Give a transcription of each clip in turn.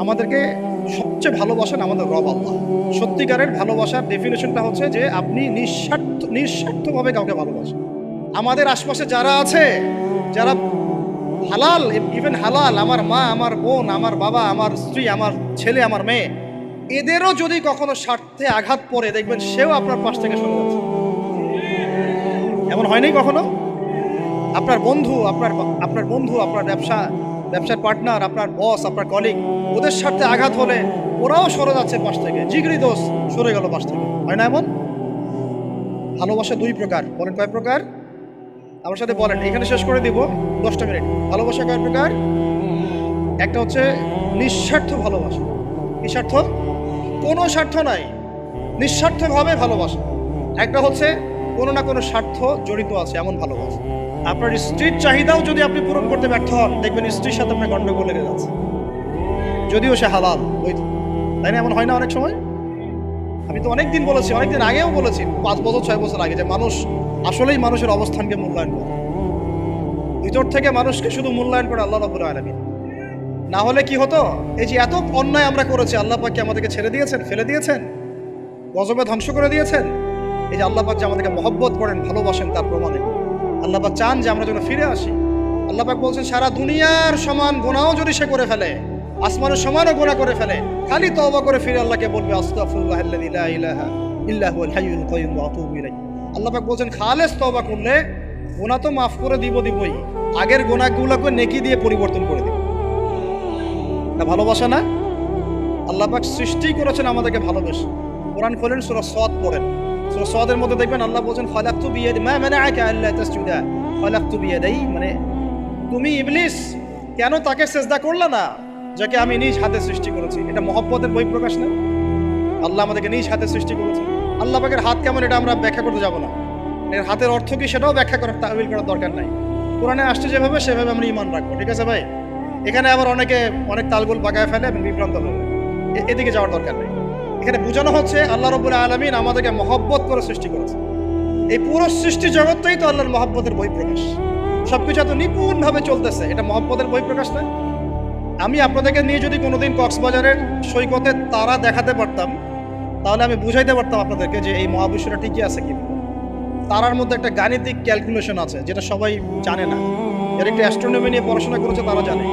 আমাদেরকে সবচেয়ে ভালোবাসেন আমাদের রব আল্লাহ। সত্যিকারের ভালোবাসার ডেফিনেশনটা হচ্ছে যে আপনি নিঃস্বার্থভাবে কাউকে ভালোবাসেন। আমাদের আশপাশে যারা আছে, যারা হালাল, ইভেন হালাল, আমার মা, আমার বোন, আমার বাবা, আমার স্ত্রী, আমার ছেলে, আমার মেয়ে, এদেরও যদি কখনো স্বার্থে আঘাত পড়ে, দেখবেন সেও আপনার পাশ থেকে সরে যাচ্ছে। এমন হয়নি কখনো? আপনার বন্ধু, আপনার ব্যবসার পার্টনার, আপনার বস, আপনার কলিগ, ওদের স্বার্থে আঘাত হলে ওরাও সরে যাচ্ছে পাশ থেকে, জিগরি দোষ সরে গেল পাশ থেকে। হয় না এমন? ভালোবাসা দুই প্রকার। বলেন কয় প্রকার? আমার সাথে বলেন, এখানে শেষ করে দিব 10টা মিনিট। ভালোবাসা কয় প্রকার? একটা হচ্ছে নিঃস্বার্থ ভালোবাসা। কি স্বার্থ? কোনো স্বার্থ নাই, নিঃস্বার্থভাবে ভালোবাসা। একটা হচ্ছে কোনো না কোনো স্বার্থ জড়িত আছে এমন ভালোবাসা। আপনার স্ত্রীর চাহিদাও যদি আপনি পূরণ করতে ব্যর্থ হন, দেখবেন স্ত্রীর সাথে আপনার গন্ডগোল লেগে যাচ্ছে, যদিও সে হালাল বৈধ। তাই না? এমন হয় না অনেক সময়? আমি তো অনেকদিন বলেছি, অনেকদিন আগেও বলেছি, 5 বছর 6 বছর আগে, যে মানুষ আসলেই মানুষের অবস্থানকে মূল্যায়ন করে। ভিতর থেকে মানুষকে শুধু মূল্যায়ন করে আল্লাহ রাব্বুল আলামিন। না হলে কি হতো? এই যে এত অন্যায় আমরা করেছি, আল্লাহ পাক কি আমাদেরকে ছেড়ে দিয়েছেন, ফেলে দিয়েছেন, গজবে ধ্বংস করে দিয়েছেন? এই যে আল্লাহ পাক যে আমাদেরকে মহব্বত করেন, ভালোবাসেন, তার প্রমাণে আল্লাহ পাক চান যে আমরা যেন ফিরে আসি। আল্লাহ পাক বলছেন, সারা দুনিয়ার সমান গুনাহও যদি সে করে ফেলে, আসমানের সমানও গুনাহ করে ফেলে, খালি তওবা করে ফিরে আল্লাহকে বলবে আস্তাগফিরুল্লাহাল্লাযী লা ইলাহা ইল্লা হুয়াল হাইয়ুল কাইয়্যুম ওয়া আতুবু ইলাইহি। আল্লাহ পাক বলছেন, খালেস তওবা করলে গুনাহ তো মাফ করে দিবই, আগের গুনাহগুলোকে নেকি দিয়ে পরিবর্তন করে দিব। না ভালোবাসা না? আল্লাহ পাক সৃষ্টি করেছেন আমাদেরকে ভালোবেসে। কোরআন খোলেন, সূরা সদ পড়েন। সূরা সদের মধ্যে দেখবেন আল্লাহ বলছেন, খালাকতু বিয়াদি মা মানাআকা আল্লা তাসজুদা খালাকতু বিয়াদাই, মানে তুমি ইবলিস কেন তাকে সিজদা করলে না যাকে আমি নিজ হাতে সৃষ্টি করেছি? এটা মহব্বতের বহিঃপ্রকাশ না? আল্লাহ আমাদেরকে নিজ হাতে সৃষ্টি করেছে। আল্লাহ পাকের হাত কেমন এটা আমরা ব্যাখ্যা করতে যাব না। এর হাতের অর্থ কি সেটাও ব্যাখ্যা করার, তাওয়িল করার দরকার নাই। কোরআনে আসছে যেভাবে সেভাবে আমরা ঈমান রাখবো, ঠিক আছে ভাই? এখানে আবার অনেকে অনেক তালগোল বাগায় ফেলে এবং বিভ্রান্ত হবে, এদিকে যাওয়ার দরকার নেই। এখানে বোঝানো হচ্ছে আল্লাহ রাব্বুল আলামিন আমাদেরকে মহব্বত করে সৃষ্টি করেছে। এই পুরো সৃষ্টি জগৎটাই তো আল্লাহর মহব্বতের বহিঃপ্রকাশ। সবকিছু এত নিপুণভাবে চলতেছে, এটা মহব্বতের বহিঃপ্রকাশ না? আমি আপনাদেরকে নিয়ে যদি কোনোদিন কক্সবাজারের সৈকতে তারা দেখাতে পারতাম, তাহলে আমি বুঝাইতে পারতাম আপনাদেরকে যে এই মহাবিশ্বটা ঠিকই আছে কি। তারার মধ্যে একটা গাণিতিক ক্যালকুলেশন আছে যেটা সবাই জানে না। যারা একটু অ্যাস্ট্রোনমি নিয়ে পড়াশোনা করেছে তারা জানে।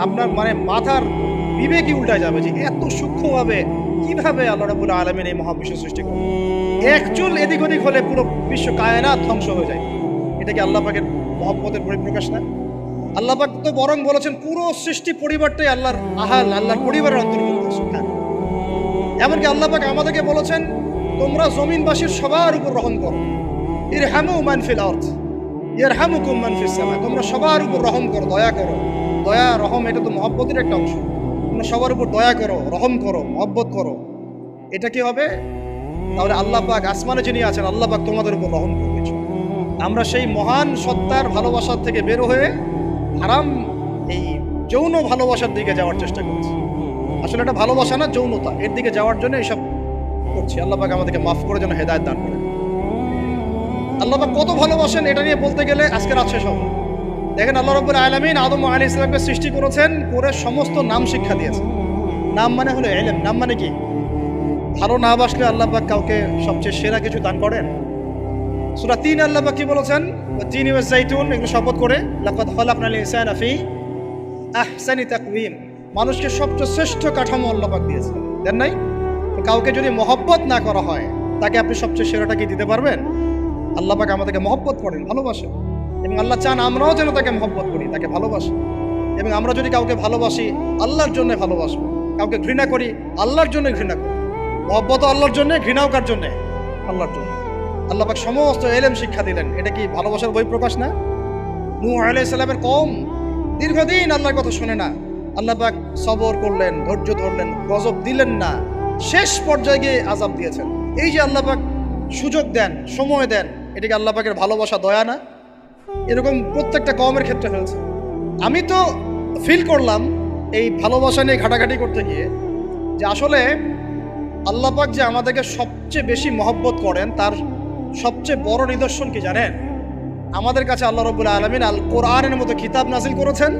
আপনার মানে মাথার বিবেকই উল্টায় যাবে যে এত সূক্ষ্মভাবে কিভাবে আল্লাহ রাব্বুল আলামিন এই মহাবিশ্ব সৃষ্টি করে। এক চুল এদিক ওদিক হলে পুরো বিশ্ব কায়নাত ধ্বংস হয়ে যায়। এটা কি আল্লাহ পাকের মহব্বতের পরিপ্রকাশ না? আল্লাহ পাক তো বরং বলেছেন পুরো সৃষ্টি পরিবারটাই আল্লাহর আহাল, আল্লাহর পরিবারের অন্তর্ভুক্ত। সুবহান। এমনকি আল্লাহ পাক আমাদেরকে বলেছেন, তোমরা জমিনবাসীর সবার উপর রহম করো। ইরহামু মান ফিল আরদ ইয়ারহামুকুম মান ফিস সামা। তোমরা সবার উপর রহম করো, দয়া করো। দয়া, রহম এটা তো মহব্বতের একটা অংশ। তোমরা সবার উপর দয়া করো, রহম করো, মহব্বত করো। এটা কি হবে? তাহলে আল্লাহ পাক আসমানে যিনি আছেন, আল্লাহ পাক তোমাদের উপর রহম করবে। আমরা সেই মহান সত্তার ভালোবাসার থেকে বের হয়ে হারাম এই যৌন ভালোবাসার দিকে যাওয়ার চেষ্টা করছি। আসলে এটা ভালোবাসা না, যৌনতা, এর দিকে যাওয়ার জন্য এইসব করছি। আল্লাহ পাক আমাদেরকে মাফ করে যেন হেদায়েত দান করেন। আল্লাহ পাক কত ভালোবাসেন এটা নিয়ে বলতে গেলে আজকে রাত শেষ হবে। দেখেন, আল্লাহ রাব্বুল আলামিন আদম আলাইহিস সালামকে সৃষ্টি করেছেন, করে সমস্ত নাম শিক্ষা দিয়েছেন। নাম মানে হলো ইলম। নাম মানে কি? ভালো না বাসলে আল্লাহ পাক কাউকে সবচেয়ে সেরা কিছু দান করেন। সূরা 3 আল্লাহ পাক কি বলেছেন? ওয়াত-তিনি ওয়াজ-যাইতুন, এগুলো শপথ করে, লাকাদ খালাকনাল ইনসানা ফি আহসানি তাকওয়িম। মানুষকে সবচেয়ে শ্রেষ্ঠ কাঠামো আল্লাহ পাক দিয়েছেন, দেন নাই? কাউকে যদি মহব্বত না করা হয়, তাকে আপনি সবচেয়ে সেরাটা কি দিতে পারবেন? আল্লাহ পাক আমাদেরকে মহব্বত করেন, ভালোবাসেন, এবং আল্লাহ চান আমরাও যেন তাকে মহব্বত করি, তাকে ভালোবাসি। এবং আমরা যদি কাউকে ভালোবাসি, আল্লাহর জন্য ভালোবাসবো। কাউকে ঘৃণা করি, আল্লাহর জন্য ঘৃণা করি। মহব্বত আল্লাহর জন্য, ঘৃণাও কার জন্য? আল্লাহর জন্য। আল্লাহ পাক সমস্ত ইলম শিক্ষা দিলেন। এটা কি ভালোবাসার বহিঃপ্রকাশ না? নূহ আলাইহিস সালামের কওম দীর্ঘদিন আল্লাহর কথা শুনে না, আল্লাহ পাক সবর করলেন, ধৈর্য ধরলেন, গজব দিলেন না, শেষ পর্যায়ে গিয়ে আযাব দিয়েছেন। এই যে আল্লাহ পাক সুযোগ দেন, সময় দেন, এটাকে আল্লাহ পাকের ভালোবাসা, দয়া না? এরকম প্রত্যেকটা কওমের ক্ষেত্রে হয়েছে। আমি তো ফিল করলাম এই ভালোবাসা নিয়ে ঘাটাঘাটি করতে গিয়ে যে আসলে আল্লাহ পাক যে আমাদেরকে সবচেয়ে বেশি মহব্বত করেন, তার সবচেয়ে বড় নিদর্শন কি জানেন? আমাদের কাছে আল্লাহ রাব্বুল আলামিন আল কোরআনের মতো কিতাব নাজিল করেছেন,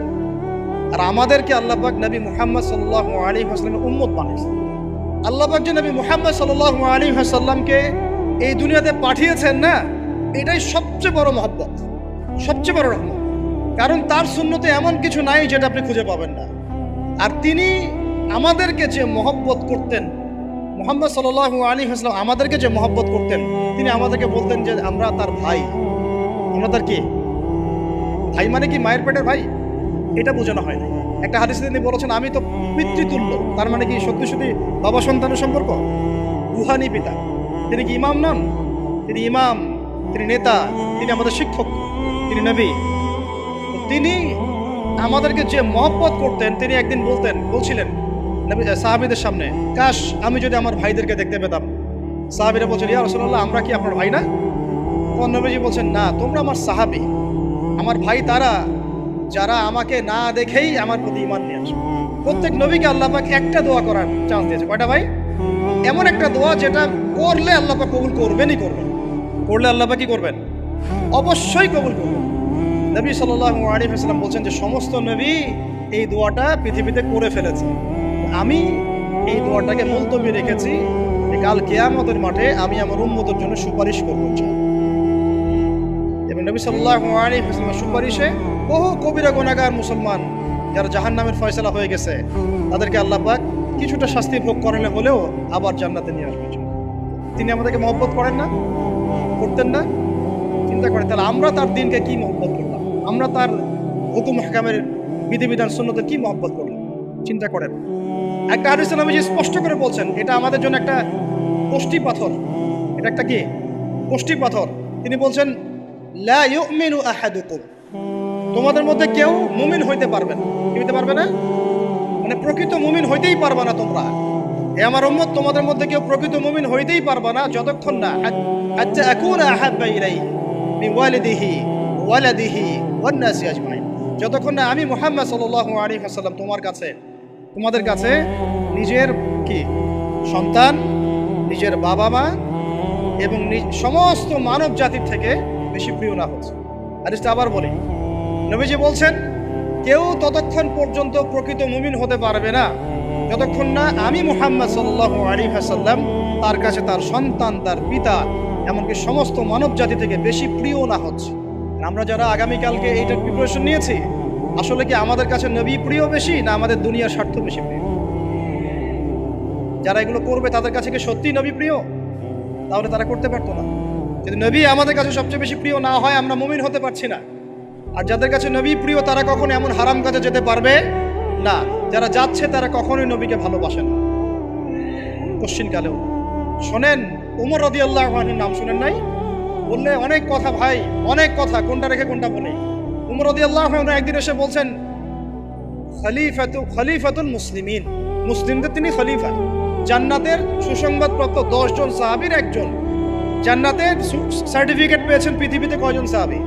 আর আমাদেরকে আল্লাহ পাক নবী মুহাম্মদ সাল্লাল্লাহু আলাইহি ওয়াসাল্লামের উম্মত বানিয়েছেন। আল্লাহ পাক যে নবী মুহাম্মদ সাল্লাল্লাহু আলাইহি ওয়াসাল্লামকে এই দুনিয়াতে পাঠিয়েছেন না, এটাই সবচেয়ে বড় মহব্বত, সবচেয়ে বড় রহমত। কারণ তার সুন্নতে এমন কিছু নাই যেটা আপনি খুঁজে পাবেন না। আর তিনি আমাদেরকে যে মহব্বত করতেন, মুহাম্মদ সাল্লাল্লাহু আলাইহি ওয়াসাল্লাম আমাদেরকে যে মহব্বত করতেন, তিনি আমাদেরকে বলতেন যে আমরা তার ভাই। আমরা তার কি ভাই? মানে কি মায়ের পেটের ভাই? এটা বোঝানো হয় না। একটা হাদিসে তিনি বলেছেন আমি তো পিতৃতুল্য। তার মানে কি সত্যি সত্যি বাবা সন্তানের সম্পর্ক? রুহানি পিতা। তিনি কি ইমাম নন? তিনি ইমাম, তিনি নেতা, তিনি আমাদের শিক্ষক, তিনি নবী। তিনি আমাদেরকে যে মহব্বত করতেন, তিনি একদিন বলছিলেন নবী সাহাবীদের সামনে, কাশ আমি যদি আমার ভাইদেরকে দেখতে পেতাম। সাহাবীরা বলছেন, ইয়া রাসূলুল্লাহ, আমরা কি আপনার ভাই না? তখন নবীজি বলছেন, না, তোমরা আমার সাহাবী। আমার ভাই তারা যারা আমাকে না দেখেই আমার প্রতি ঈমান নিয়ে আসে। প্রত্যেক নবীকে আল্লাহ পাক একটা দোয়া করার চান্স দিয়েছে। কয়টা ভাই? এমন একটা দোয়া যেটা করলে আল্লাহ পাক কবুল করবেনই করবেন। করলে আল্লাহ পাক কি করবেন? অবশ্যই কবুল করবেন। নবী সাল্লাল্লাহু আলাইহি ওয়াসাল্লাম বলছেন যে সমস্ত নবী এই দোয়াটা পৃথিবীতে করে ফেলেছে, আমি এই দোয়াটাকে মুলতবি রেখেছি, কাল কিয়ামতের মাঠে আমি আমার উম্মতের জন্য সুপারিশ করব। এবং নবী সাল্লাল্লাহু আলাইহি ওয়াসাল্লামের সুপারিশে বহু কবিরা গুনাহগার মুসলমান যারা জাহান্নামের ফয়সালা হয়ে গেছে, তাদেরকে আল্লাহ পাক কিছুটা শাস্তি ভোগ করালে হলেও আবার জান্নাতে নিয়ে আসবেন। তিনি আমাদেরকে মহব্বত করেন না? করতেন না? চিন্তা করেন তাহলে আমরা তার দিনকে কি মহব্বত করলাম, আমরা তার হুকুম হাকামের বিধিবিধান সুন্নতে কি মহব্বত করলাম, চিন্তা করেন। একটা হাদিসে নবীজি স্পষ্ট করে বলছেন এটা আমাদের জন্য একটা কষ্টি পাথর। এটা একটা কি কষ্টি পাথর। তিনি বলছেন, লা ইউমিনু আহাদুকুম, তোমাদের মধ্যে কেউ মুমিন হইতে পারবে না। কি হইতে পারবে না? মানে প্রকৃত মুমিন হইতেই পারবে না তোমরা। এ আমার উম্মত, তোমাদের মধ্যে কেউ প্রকৃত মুমিন হইতেই পারবে না যতক্ষণ না হাত্তা আকুনা আহাব্বা ইলাইহি মিন ওয়ালিদিহি ওয়ালাদিহি ওয়ান নাসি আজমাইন, যতক্ষণ না আমি মুহাম্মদ সাল্লাল্লাহু আলাইহি ওয়াসাল্লাম তোমাদের কাছে নিজের কি সন্তান, নিজের বাবা মা এবং সমস্ত মানব জাতির থেকে বেশি প্রিয় না হচ্ছে। হাদিসটা আবার বলি, নবীজি বলছেন কেউ ততক্ষণ পর্যন্ত প্রকৃত মুমিন হতে পারবে না যতক্ষণ না আমি মুহাম্মদ সাল্লাল্লাহু আলাইহি ওয়াসাল্লাম তার কাছে তার সন্তান, তার পিতা, এমনকি সমস্ত মানব জাতি থেকে বেশি প্রিয় না হচ্ছে। আমরা যারা আগামীকালকে এইটার প্রিপারেশন নিয়েছি, আসলে কি আমাদের কাছে নবী প্রিয় বেশি না আমাদের দুনিয়ার স্বার্থ বেশি প্রিয়? যারা এগুলো করবে তাদের কাছে কি সত্যি নবী প্রিয়? তাহলে তারা করতে পারতো না। যদি নবী আমাদের কাছে সবচেয়ে বেশি প্রিয় না হয়, আমরা মুমিন হতে পারছি না। আর যাদের কাছে নবী প্রিয় তারা কখনো এমন হারাম কাজে যেতে পারবে না। যারা যাচ্ছে তারা কখনোই নবীকে ভালোবাসে না, কোশ্চিনকালেও। শোনেন, ওমর রাদিয়াল্লাহু আনহুর নাম শুনেন নাই? বললে অনেক কথা ভাই, অনেক কথা, কোনটা রেখে কোনটা বলি। ওমর রাদিয়াল্লাহু আনহু একদিন এসে বলছেন, খলিফাতুল মুসলিমিন, মুসলিমদের তিনি খলিফা। জান্নাতের সুসংবাদপ্রাপ্ত 10 জন সাহাবীর একজন। জান্নাতের সার্টিফিকেট পেয়েছেন পৃথিবীতে কয়জন সাহাবী?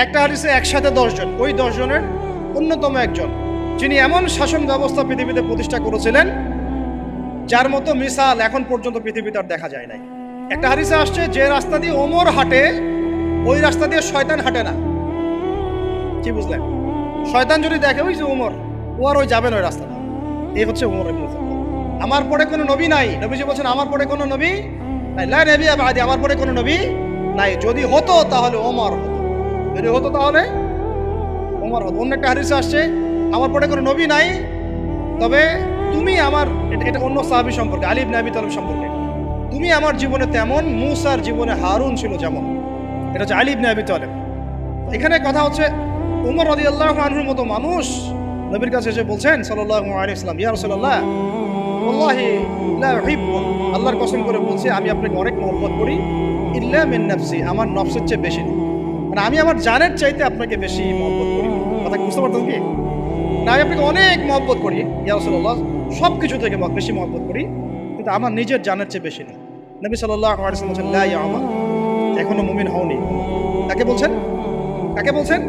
একটা হাদিসে একসাথে 10 জন। ওই 10 জনের অন্যতম একজন, যিনি এমন শাসন ব্যবস্থা পৃথিবীতে প্রতিষ্ঠা করেছিলেন যার মতো মিসাল এখন পর্যন্ত পৃথিবীতে আর দেখা যায় নাই। একটা হাদিসে আসছে, যে রাস্তা দিয়ে ওমর হাঁটে ওই রাস্তা দিয়ে শয়তান হাঁটে না। কি বুঝলেন? শয়তান যদি দেখে ওই যে ওমর, ও আর ওই যাবে না ওই রাস্তাটা। এই হচ্ছে ওমর ইবনে খাত্তাব। আমার পরে কোনো নবী নাই। নবীজি বলছেন আমার পরে কোনো নবী নাই, লা নবিয়্যা বা'দি, আমার পরে কোনো নবী নাই। যদি হতো তাহলে ওমর হতো, যদি হতো তাহলে ওমর হতো। অন্য একটা হাদিসে আসছে, আমার পরে কোনো নবী নাই, তবে তুমি আমার, এটা অন্য সাহাবী সম্পর্কে, আলী ইবনে আবি তালিব সম্পর্কে, তুমি আমার জীবনে তেমন মূসার জীবনে হারুন ছিল যেমন। এটা হচ্ছে আলী ইবনে আবি তালিব। এখানে কথা হচ্ছে ওমর রাদিয়াল্লাহু আনহুর মতো মানুষ নবীর কাছে এসে বলছেন সাল্লাল্লাহু আলাইহি ওয়াসাল্লাম, ইয়া রাসূলুল্লাহ ওয়াল্লাহি লা উহিব্বু, আল্লাহর কসম করে বলছি আমি আপনাকে অনেক মহব্বত করি, ইল্লা মিন নাফসি, আমার নফসের চেয়ে বেশি না। মানে আমি আমার জানের চাইতে আপনাকে বেশি মহব্বত করি। কথা বুঝতে পারতেন কি? না, আমি আপনাকে অনেক মহব্বত করি ইয়া রাসূলুল্লাহ, সব কিছু থেকে বেশি মহব্বত করি, কিন্তু আমার নিজের জানের চেয়ে বেশি না। নবী সাল্লাল্লাহু আলাইহি ওয়াসাল্লাম বলেন, লা ইয়া উমর, এখনো মুমিন হওনি। কাকে বলছেন? কাকে বলছেন?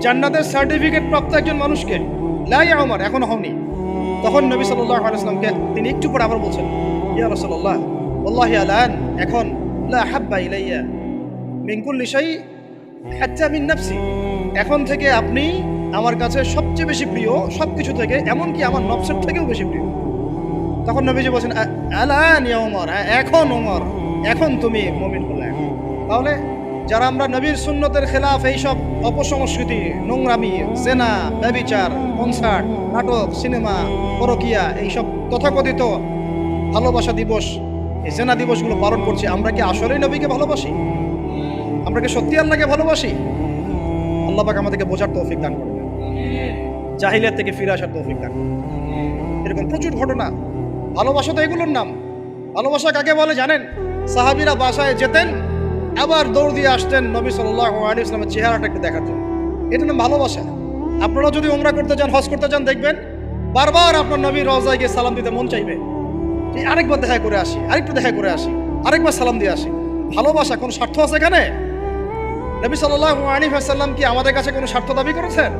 জান্নাতের সার্টিফিকেট প্রাপ্ত একজন মানুষকে, লা ইয়া উমর, এখনো হওনি। তখন নবী সাল্লাল্লাহু আলাইহি ওয়াসাল্লামকে তিনি একটু পরে আবার বলছেন, ইয়া রাসূলুল্লাহ ওয়াল্লাহি আলান, এখন লা হাব্বা ইলাইয়া মিন কুল্লি শাই হাত্তা মিন নাফসি, এখন থেকে আপনি আমার কাছে সবচেয়ে বেশি প্রিয় সব কিছু থেকে, এমনকি আমার নফসের থেকেও বেশি প্রিয়। তখন নবীজি বলছেন আলান ইয়া ওমর, এখন ওমর, এখন তুমি মুমিন হলে। তাহলে যারা আমরা নবীর সুন্নতের খেলাফ এইসব অপসংস্কৃতি, নোংরামি, জেনা, ব্যভিচার, কনসার্ট, নাটক, সিনেমা, পরকিয়া, এইসব তথাকথিত ভালোবাসা দিবস, এই জেনা দিবসগুলো পালন করছি, আমরা কি আসলেই নবীকে ভালোবাসি? আমরা কি সত্যি আল্লাহকে ভালোবাসি? আল্লাহ পাক আমাদেরকে বোঝার তৌফিক দান করবেন, জাহিলিয়াত থেকে ফিরে আসার তৌফিক দান করবেন। এরকম প্রচুর ঘটনা। ভালোবাসা তো এগুলোর নাম। ভালোবাসা কাকে বলে জানেন? সাহাবীরা বাসায় যেতেন, আবার দৌড় দিয়ে আসতেন নবী সাল্লাল্লাহু আলাইহি ওয়াসাল্লামের চেহারাটা একটু দেখার জন্য। এটা নাম ভালোবাসা। আপনারা যদি উমরা করতে যান, হজ করতে যান, দেখবেন বারবার আপনার নবীর রওজায় গিয়ে সালাম দিতে মন চাইবে, যে আরেকবার দেখা করে আসি, আরেকটু দেখা করে আসি, আরেকবার সালাম দিয়ে আসি। ভালোবাসা কোনো স্বার্থ আছে এখানে? নবী সাল্লাল্লাহু আলাইহি ওয়াসাল্লাম কি আমাদের কাছে কোনো স্বার্থ দাবি করেছেন?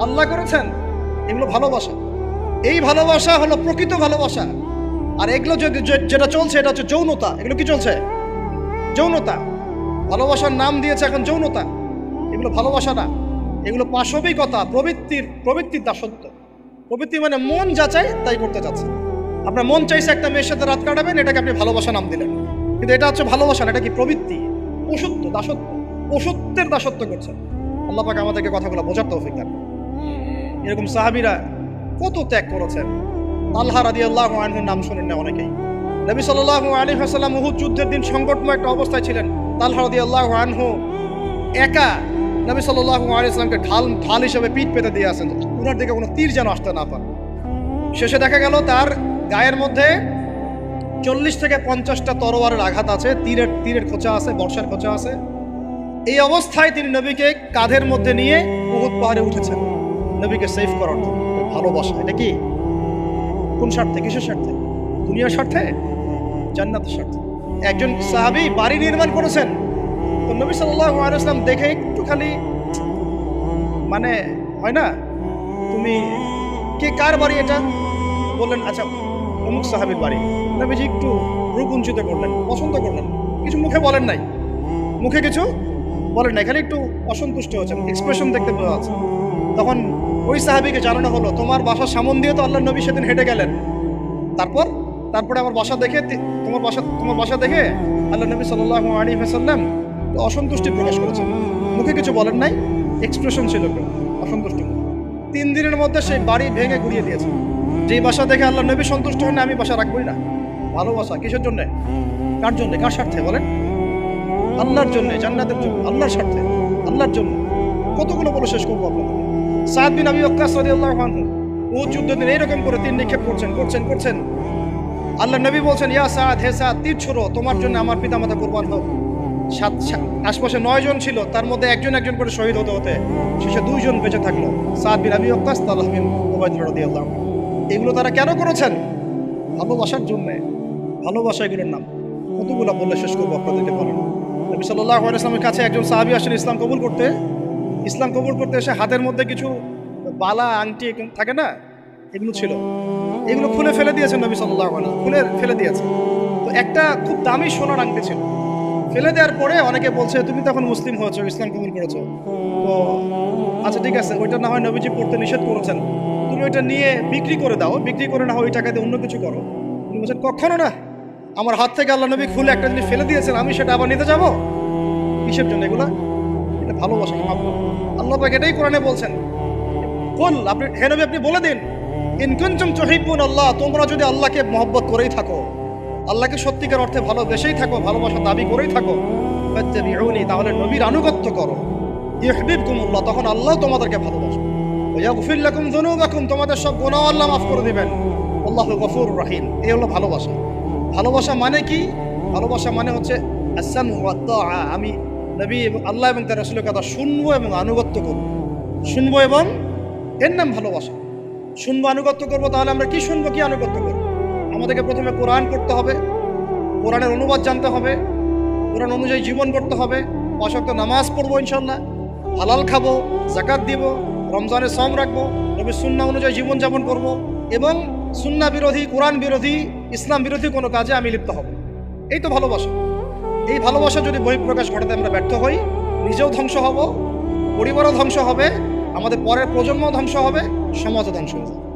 আল্লাহ করেছেন। এগুলো ভালোবাসা। এই ভালোবাসা হলো প্রকৃত ভালোবাসা। আর এগুলো যেটা চলছে এটা হচ্ছে যৌনতা। এগুলো কি চলছে? যৌনতা। ভালোবাসার নাম দিয়েছে এখন যৌনতা। এগুলো ভালোবাসা না, এগুলো পাশবিকতা, প্রবৃত্তির দাসত্ব। প্রবৃত্তি মানে মন যা চায় তাই করতে চাচ্ছে। আপনার মন চাইছে একটা মেয়ের সাথে রাত কাটাবেন, এটাকে আপনি ভালোবাসা নাম দিলেন, কিন্তু এটা হচ্ছে ভালোবাসা না, এটা কি প্রবৃত্তি, পশুত্ব, দাসত্ব, পশুত্বের দাসত্ব করছেন। আল্লাহ পাক আমাদেরকে কথাগুলো বোঝার তৌফিক দান। এরকম সাহাবীরা কত ত্যাগ করেছেন। তালহা রাদিয়াল্লাহু আনহুর নাম শুনেন না অনেকেই। নবী সাল্লাল্লাহু আলাইহি ওয়াসাল্লাম উহুদ যুদ্ধের দিন সংকটময় একটা অবস্থায় ছিলেন। তালহা রাদিয়াল্লাহু আনহু একা নবী সাল্লাল্লাহু আলাইহি ওয়াসাল্লামকে ঢাল হিসেবে পিঠ পেতে দিয়ে আসেন, উনার দিকে কোনো তীর যেন আসতে না পারে। শেষে দেখা গেল তার গায়ের মধ্যে 40 থেকে 50টা তরোয়ারের আঘাত আছে, তীরের খোঁচা আছে, বর্ষার খোঁচা আছে। এই অবস্থায় তিনি নবীকে কাঁধের মধ্যে নিয়ে উহুদ পাহাড়ে উঠেছেন নবীকে সেভ করার জন্য। ভালোবাসা। এটা কি? কোন স্বার্থে? কিসের স্বার্থে? দুনিয়ার স্বার্থে? জান্নাতের স্বার্থে। একজন সাহাবী বাড়ি নির্মাণ করেছেন, তো নবী সাল্লাল্লাহু আলাইহি ওয়াসাল্লাম দেখে একটু খালি মানে হয় না, তুমি কে, কার বাড়ি এটা? বললেন আচ্ছা অমুক সাহাবীর বাড়ি। নবীজি একটু রূপঞ্চিত করলেন, পছন্দ করলেন, কিছু মুখে বলেন নাই, মুখে কিছু বলেন নাই, খালি একটু অসন্তুষ্ট হয়েছেন, এক্সপ্রেশন দেখতে পাওয়া যাচ্ছে। তখন ওই সাহাবীকে জানানো হলো, তোমার বাসার সামন দিয়ে তো আল্লাহর নবী সেদিন হেঁটে গেলেন, তারপরে আমার বাসা দেখে, তোমার বাসা দেখে আল্লাহ নবী সাল্লাল্লাহু আলাইহি ওয়াসাল্লাম অসন্তুষ্টি প্রকাশ করেছেন। মুখে কিছু বলেন নাই, এক্সপ্রেশন ছিল অসন্তুষ্টি। 3 দিনের মধ্যে সেই বাড়ি ভেঙে গুড়িয়ে দিয়েছে। যেই বাসা দেখে আল্লাহ নবী সন্তুষ্ট হন না, আমি বাসা রাখবই না। ভালোবাসা কিসের জন্যে? কার জন্যে? কার স্বার্থে বলেন? আল্লাহর জন্যে, জান্নাতের জন্য, আল্লাহর স্বার্থে, আল্লাহর জন্য। কতগুলো বলে শেষ করবো আপনাদের। সাদ বিন আবি ওয়াক্কাস রাদিয়াল্লাহু আনহু উহুদ যুদ্ধের দিন এইরকম করে তীর নিক্ষেপ করছেন। আল্লাহ নবী বলছেন, ইয়া সাদ, হে সাদ, তীর ছোড়ো, তোমার জন্য আমার পিতামাতা কুরবান হোক। আশপাশে 9 জন ছিল, তার মধ্যে একজন করে শহীদ হতে শেষে 2 জন বেঁচে থাকলো, সাদ বিন আবি ওয়াক্কাস, তালহা বিন উবাইদুল্লাহ রাদিয়াল্লাহু আনহু। এগুলো তারা কেন করেছেন? ভালোবাসার জন্যে। ভালোবাসা এগুলোর নাম। কতগুলো বললে শেষ করবো আপনাদেরকে বলেন। নবী সাল্লাল্লাহু আলাইহি ওয়াসাল্লামের কাছে একজন সাহাবী আসেন ইসলাম কবুল করতে এসে হাতের মধ্যে কিছু বালা, আংটি থাকে না, এগুলো ছিল, এগুলো খুলে ফেলে দিয়েছেন নবী সাল্লাল্লাহু আলাইহি ওয়াসাল্লাম, খুলে ফেলে দিয়েছে। তো একটা খুব দামি সোনার আংটি ছিল, ফেলে দেওয়ার পরে অনেকে বলছে, তুমি তখন মুসলিম হয়েছো, ইসলাম কবুল করেছো, তো আচ্ছা ঠিক আছে, ওইটা না হয় নবীজি পড়তে নিষেধ করেছেন, তুমি ওইটা নিয়ে বিক্রি করে দাও, বিক্রি করে না হয় ওই টাকা দিয়ে অন্য কিছু করো। তুমি বলছেন, কখনো না, আমার হাত থেকে আল্লাহ নবী খুলে একটা জিনিস ফেলে দিয়েছেন, আমি সেটা আবার নিতে যাবো? কিসের জন্য এগুলা? এটা ভালোবাসা। আল্লাহ পাক এটাই কোরআনে বলছেন, কুল, হে নবী আপনি বলে দিন, ইন কুনতুম তুহিব্বুন আল্লাহ, তোমরা যদি আল্লাহকে মহব্বত করেই থাকো, আল্লাহকে সত্যিকার অর্থে ভালোবেসেই থাকো, ভালোবাসা দাবি করেই থাকো, ফাত্তাবিউনি, তাহলে নবীর আনুগত্য করো, ইউহিব্বুকুমুল্লাহ, তখন আল্লাহ তোমাদেরকে ভালোবাসবে, ওয়া ইয়াগফির লাকুম যুনুবাকুম, তোমাদের সব গুনাহ আল্লাহ মাফ করে দিবেন, আল্লাহু গফুরুর রহিম। এই হলো ভালোবাসা। ভালোবাসা মানে কি? ভালোবাসা মানে হচ্ছে আস-সামউ ওয়াত তাআ, আমি নবী এবং আল্লাহ এবং তার রাসূলের কথা শুনবো এবং আনুগত্য করব, শুনবো, এবং এর নাম ভালোবাসা। শুনবো, আনুগত্য করবো, তাহলে আমরা কি শুনবো, কি আনুগত্য করবো? আমাদেরকে প্রথমে কোরআন পড়তে হবে, কোরআনের অনুবাদ জানতে হবে, কোরআন অনুযায়ী জীবন করতে হবে, 5 ওয়াক্ত নামাজ পড়বো ইনশাল্লাহ, হালাল খাবো, যাকাত দিব, রমজানে সওম রাখবো, নবীর সুন্নাহ অনুযায়ী জীবনযাপন করব, এবং সুন্নাহ বিরোধী, কোরআন বিরোধী, ইসলাম বিরোধী কোনো কাজে আমি লিপ্ত হব। এই তো ভালোবাসা। এই ভালোবাসা যদি বহিঃপ্রকাশ ঘটাতে আমরা ব্যর্থ হই, নিজেও ধ্বংস হব, পরিবারও ধ্বংস হবে, আমাদের পরের প্রজন্ম ধ্বংস হবে, সমাজও ধ্বংস হয়ে যাবে।